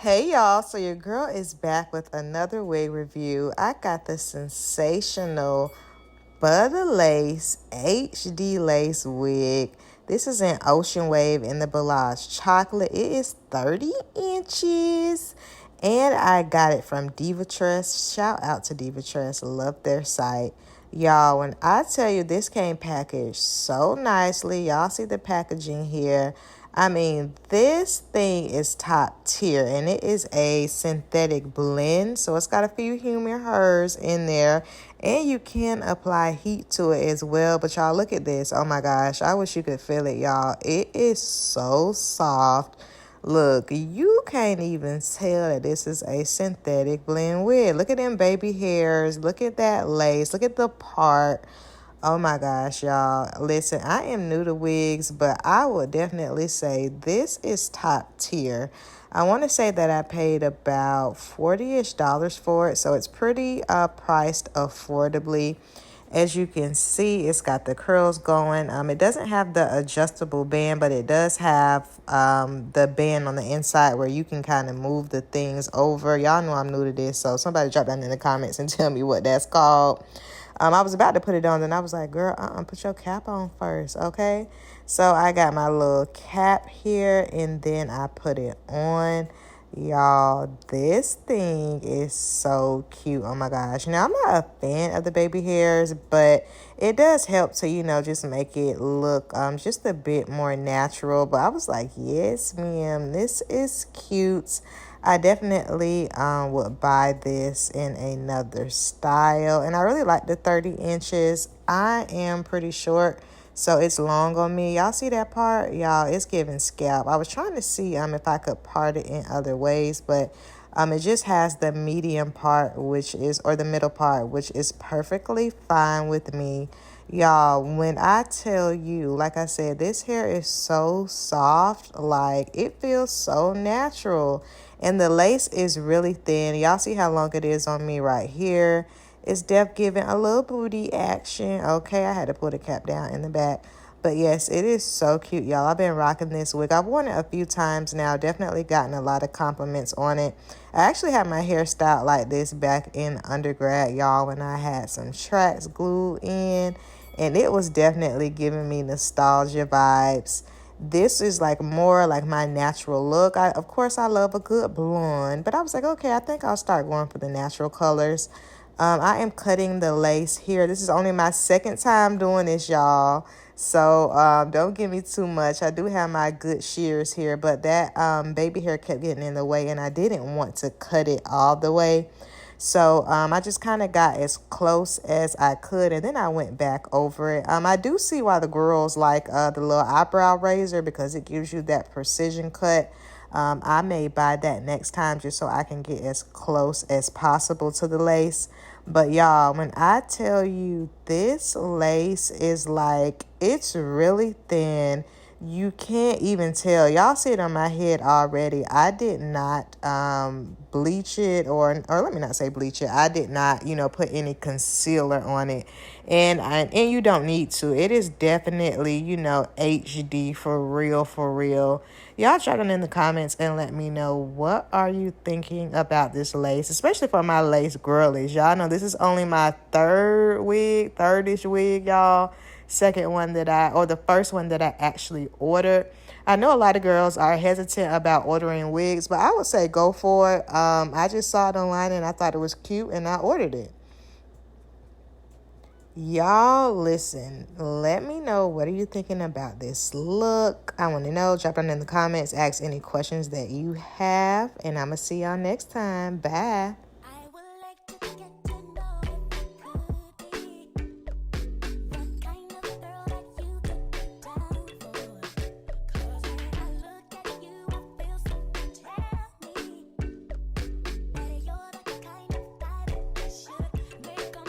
Hey y'all, so your girl is back with another wig review. I got the Sensational Butter Lace HD Lace wig. This is an Ocean Wave in the Bellage Chocolate. It is 30 inches. And I got it from Diva Trust. Shout out to Diva Trust. Love their site. Y'all, when I tell you this came packaged so nicely, y'all see the packaging here. I mean, this thing is top tier, and it is a synthetic blend, so it's got a few human hairs in there, and you can apply heat to it as well. But y'all, look at this. Oh my gosh, I wish you could feel it, y'all. It is so soft. Look, you can't even tell that this is a synthetic blend wig. Look at them baby hairs. Look at that lace. Look at the part. Oh my gosh, y'all. Listen, I am new to wigs, but I would definitely say this is top tier. I want to say that I paid about $40-ish for it, so it's pretty priced affordably. As you can see, it's got the curls going. It doesn't have the adjustable band, but it does have the band on the inside where you can kind of move the things over. Y'all know I'm new to this, so somebody drop down in the comments and tell me what that's called. I was about to put it on, then I was like, girl, put your cap on first, okay? So I got my little cap here, and then I put it on. Y'all, this thing is so cute. Oh my gosh. Now, I'm not a fan of the baby hairs, but it does help to, just make it look just a bit more natural. But I was like, yes, ma'am, this is cute. I definitely would buy this in another style. And I really like the 30 inches. I am pretty short, so it's long on me. Y'all see that part? Y'all, it's giving scalp. I was trying to see if I could part it in other ways, but it just has the medium part, or the middle part, which is perfectly fine with me. Y'all, when I tell you, like I said, this hair is so soft, like it feels so natural. And the lace is really thin. Y'all see how long it is on me right here. It's giving a little booty action. Okay, I had to put the cap down in the back. But yes, it is so cute, y'all. I've been rocking this wig. I've worn it a few times now. Definitely gotten a lot of compliments on it. I actually had my hair styled like this back in undergrad, y'all, when I had some tracks glued in. And it was definitely giving me nostalgia vibes. This is more like my natural look. Of course, I love a good blonde, but I was like, okay, I think I'll start going for the natural colors. I am cutting the lace here. This is only my second time doing this, y'all. So don't give me too much. I do have my good shears here, but that baby hair kept getting in the way, and I didn't want to cut it all the way. So I just kind of got as close as I could, and then I went back over it. I do see why the girls like the little eyebrow razor, because it gives you that precision cut. I may buy that next time just so I can get as close as possible to the lace. But y'all, when I tell you this lace is it's really thin. You can't even tell. Y'all see it on my head already. I did not bleach it, or let me not say bleach it. I did not, put any concealer on it. And you don't need to. It is definitely, HD for real, for real. Y'all drop it in the comments and let me know, what are you thinking about this lace, especially for my lace girlies. Y'all know this is only my third-ish wig, y'all. Second one the first one that I actually ordered. I know a lot of girls are hesitant about ordering wigs, but I would say go for it. I just saw it online and I thought it was cute and I ordered it. Y'all, listen, let me know, what are you thinking about this look? I want to know. Drop down in the comments, ask any questions that you have, and I'm going to see y'all next time. Bye.